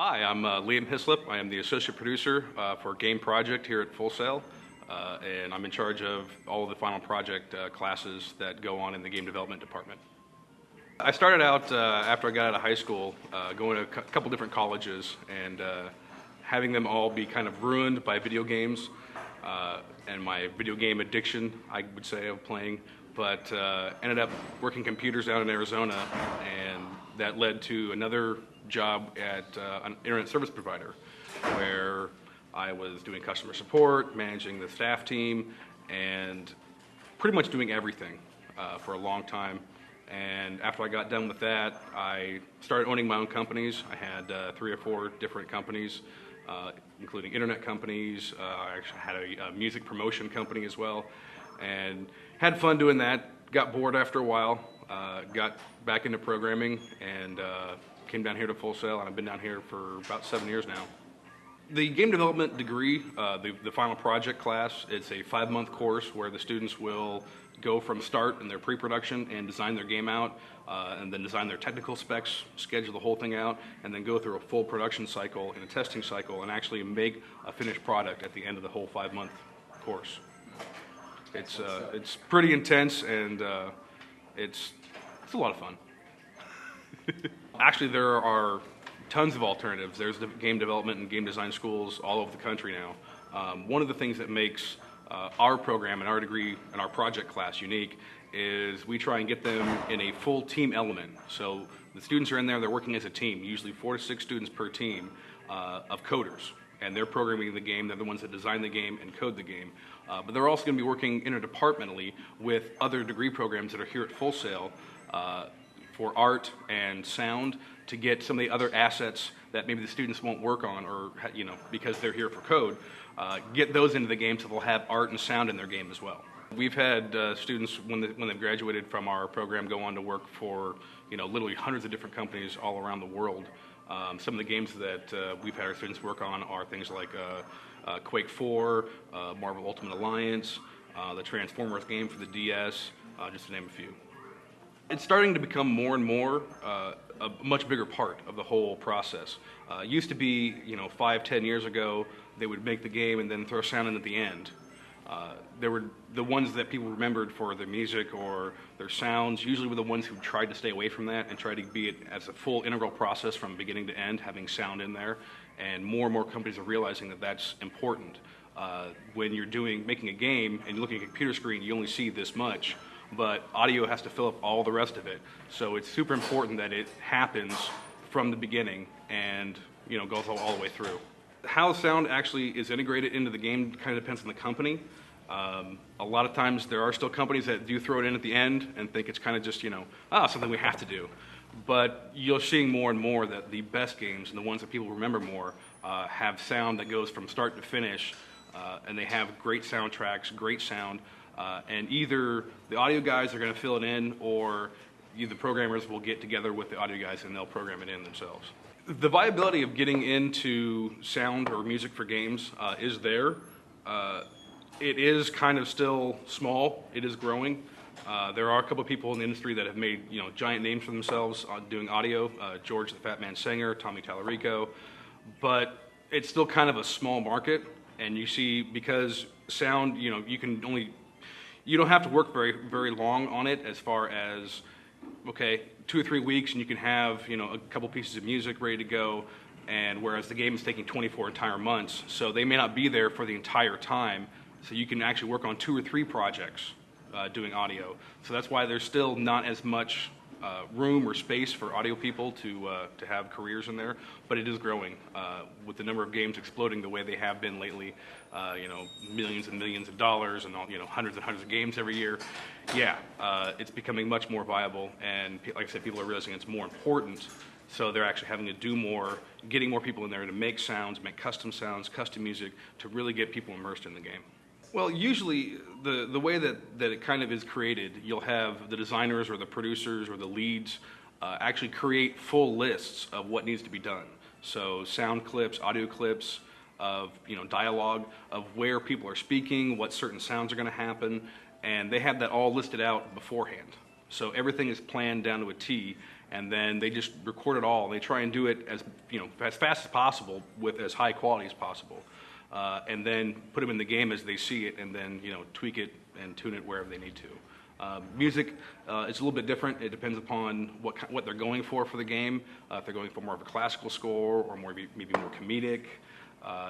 Hi, I'm Liam Hislop. I am the associate producer for Game Project here at Full Sail, and I'm in charge of all of the final project classes that go on in the game development department. I started out after I got out of high school, going to a couple different colleges and having them all be kind of ruined by video games and my video game addiction, I would say, of playing. But ended up working computers down in Arizona, and that led to another job at an internet service provider where I was doing customer support, managing the staff team, and pretty much doing everything for a long time. And after I got done with that, I started owning my own companies. I had 3 or 4 different companies, including internet companies. I actually had a music promotion company as well, and had fun doing that. Got bored after a while, got back into programming, and came down here to Full Sail, and I've been down here for about 7 years now. The game development degree, the final project class, it's a 5-month course where the students will go from start in their pre-production and design their game out, and then design their technical specs, schedule the whole thing out, and then go through a full production cycle and a testing cycle and actually make a finished product at the end of the whole 5-month course. It's pretty intense, and it's a lot of fun. Actually, there are tons of alternatives. There's the game development and game design schools all over the country now. One of the things that makes our program and our degree and our project class unique is we try and get them in a full team element. So the students are in there, they're working as a team, usually 4 to 6 students per team of coders. And they're programming the game, they're the ones that design the game and code the game. But they're also going to be working interdepartmentally with other degree programs that are here at Full Sail for art and sound to get some of the other assets that maybe the students won't work on, or because they're here for code, get those into the game so they'll have art and sound in their game as well. We've had students when they've graduated from our program go on to work for literally hundreds of different companies all around the world. Some of the games that we've had our students work on are things like Quake 4, Marvel Ultimate Alliance, the Transformers game for the DS, just to name a few. It's starting to become more and more a much bigger part of the whole process. Used to be, 5-10 years ago, they would make the game and then throw sound in at the end. There were the ones that people remembered for their music or their sounds, usually were the ones who tried to stay away from that and tried to be it as a full integral process from beginning to end, having sound in there. And more companies are realizing that that's important. When you're making a game and you're looking at a computer screen, you only see this much, but audio has to fill up all the rest of it. So it's super important that it happens from the beginning and goes all the way through. How sound actually is integrated into the game kind of depends on the company. A lot of times there are still companies that do throw it in at the end and think it's kind of just, something we have to do. But you're seeing more and more that the best games and the ones that people remember more have sound that goes from start to finish, and they have great soundtracks, great sound, and either the audio guys are going to fill it in or the programmers will get together with the audio guys and they'll program it in themselves. The viability of getting into sound or music for games is there. It is kind of still small. It is growing. There are a couple of people in the industry that have made giant names for themselves doing audio. George the Fat Man Singer, Tommy Tallarico, but it's still kind of a small market. And you see, because sound, you don't have to work very long on it. As far as 2 or 3 weeks, and you can have a couple pieces of music ready to go. And whereas the game is taking 24 entire months, so they may not be there for the entire time. So you can actually work on 2 or 3 projects doing audio. So that's why there's still not as much room or space for audio people to have careers in there, but it is growing with the number of games exploding the way they have been lately. Millions and millions of dollars and hundreds and hundreds of games every year. Yeah, it's becoming much more viable, and like I said, people are realizing it's more important. So they're actually having to do more, getting more people in there to make sounds, make custom sounds, custom music to really get people immersed in the game. Well, usually the way that it kind of is created, you'll have the designers or the producers or the leads actually create full lists of what needs to be done. So sound clips, audio clips of dialogue of where people are speaking, what certain sounds are going to happen, and they have that all listed out beforehand. So everything is planned down to a T, and then they just record it all. They try and do it as as fast as possible with as high quality as possible, and then put them in the game as they see it, and then tweak it and tune it wherever they need to. Music is a little bit different. It depends upon what they're going for the game. If they're going for more of a classical score or maybe more comedic.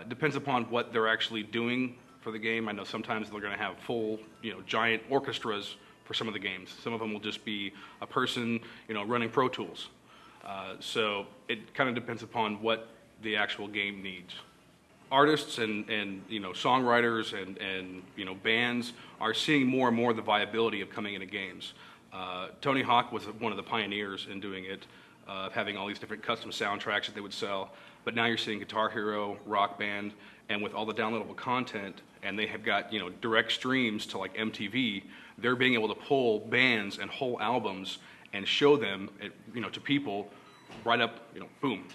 It depends upon what they're actually doing for the game. I know sometimes they're going to have full, giant orchestras for some of the games. Some of them will just be a person, running Pro Tools. So it kind of depends upon what the actual game needs. Artists and songwriters and bands are seeing more and more the viability of coming into games. Tony Hawk was one of the pioneers in doing it, having all these different custom soundtracks that they would sell. But now you're seeing Guitar Hero, Rock Band, and with all the downloadable content, and they have got direct streams to like MTV. They're being able to pull bands and whole albums and show them to people right up, boom.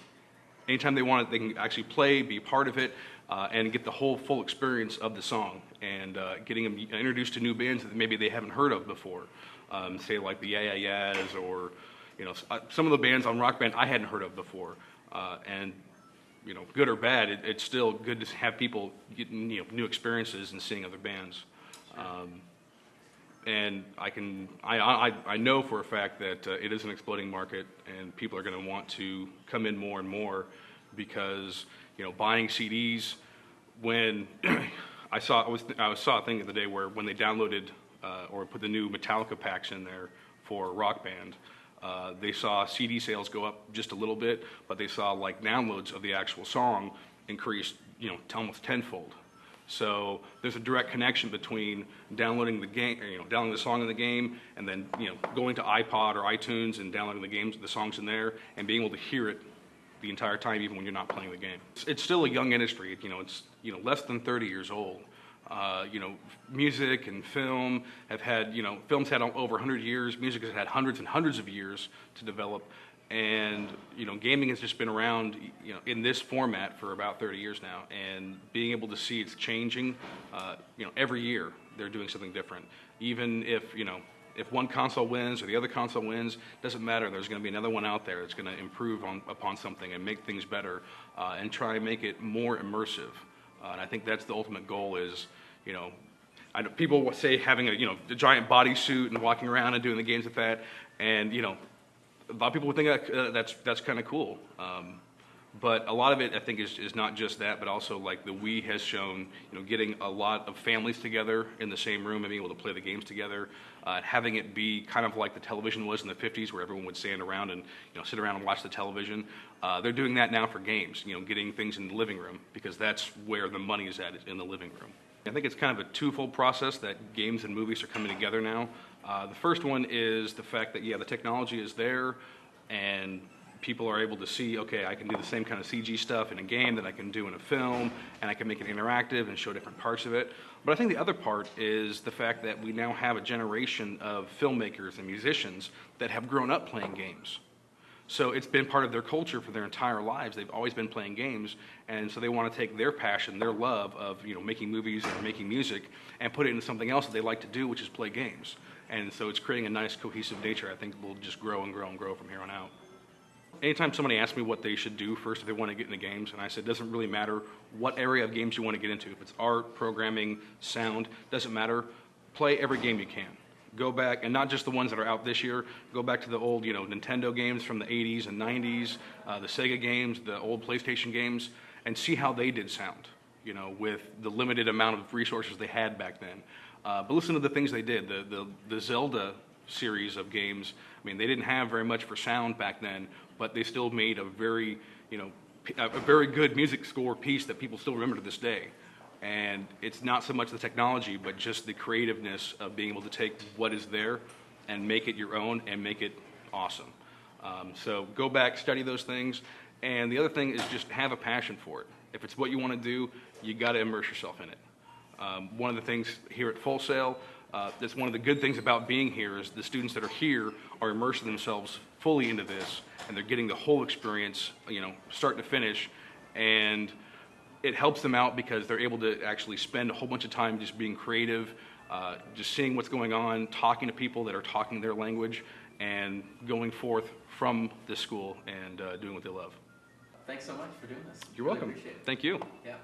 Anytime they want it, they can actually play, be part of it, and get the whole full experience of the song, and getting them introduced to new bands that maybe they haven't heard of before. Say like the Yeah Yeah Yeahs, or some of the bands on Rock Band I hadn't heard of before. And good or bad, it's still good to have people get new experiences and seeing other bands. And I know for a fact that it is an exploding market, and people are going to want to come in more and more, because buying CDs. When I saw a thing the other day where when they downloaded or put the new Metallica packs in there for Rock Band, they saw CD sales go up just a little bit, but they saw like downloads of the actual song increase to almost tenfold. So there's a direct connection between downloading the game, downloading the song in the game, and then going to iPod or iTunes and downloading the songs in there, and being able to hear it the entire time, even when you're not playing the game. It's still a young industry. It's less than 30 years old. Music and film have had films had over 100 years. Music has had hundreds and hundreds of years to develop. And gaming has just been around in this format for about 30 years now, and being able to see it's changing every year they're doing something different. Even if one console wins or the other console wins, doesn't matter. There's going to be another one out there that's going to improve upon something and make things better, and try and make it more immersive. And I think that's the ultimate goal. Is I know people say having a giant bodysuit and walking around and doing the games with that, and a lot of people would think that's kind of cool, but a lot of it I think is not just that, but also like the Wii has shown, getting a lot of families together in the same room and being able to play the games together, having it be kind of like the television was in the 50s, where everyone would stand around and sit around and watch the television. They're doing that now for games, getting things in the living room, because that's where the money is at, in the living room. I think it's kind of a twofold process that games and movies are coming together now. The first one is the fact that, the technology is there, and people are able to see, okay, I can do the same kind of CG stuff in a game that I can do in a film, and I can make it interactive and show different parts of it. But I think the other part is the fact that we now have a generation of filmmakers and musicians that have grown up playing games. So it's been part of their culture for their entire lives. They've always been playing games, and so they want to take their passion, their love of making movies and making music, and put it into something else that they like to do, which is play games. And so it's creating a nice cohesive nature. I think will just grow and grow and grow from here on out. Anytime somebody asks me what they should do first if they want to get into games, and I said, it doesn't really matter what area of games you want to get into. If it's art, programming, sound, doesn't matter. Play every game you can. Go back, and not just the ones that are out this year, go back to the old Nintendo games from the 80s and 90s, the Sega games, the old PlayStation games, and see how they did sound, with the limited amount of resources they had back then. But listen to the things they did. The Zelda series of games, they didn't have very much for sound back then, but they still made a very good music score piece that people still remember to this day. And it's not so much the technology, but just the creativeness of being able to take what is there and make it your own and make it awesome. So go back, study those things. And the other thing is just have a passion for it. If it's what you want to do, you got to immerse yourself in it. One of the things here at Full Sail, that's one of the good things about being here, is the students that are here are immersing themselves fully into this, and they're getting the whole experience, start to finish. And it helps them out because they're able to actually spend a whole bunch of time just being creative, just seeing what's going on, talking to people that are talking their language, and going forth from this school and doing what they love. Thanks so much for doing this. You're Really welcome. appreciate it. Thank you. Yeah.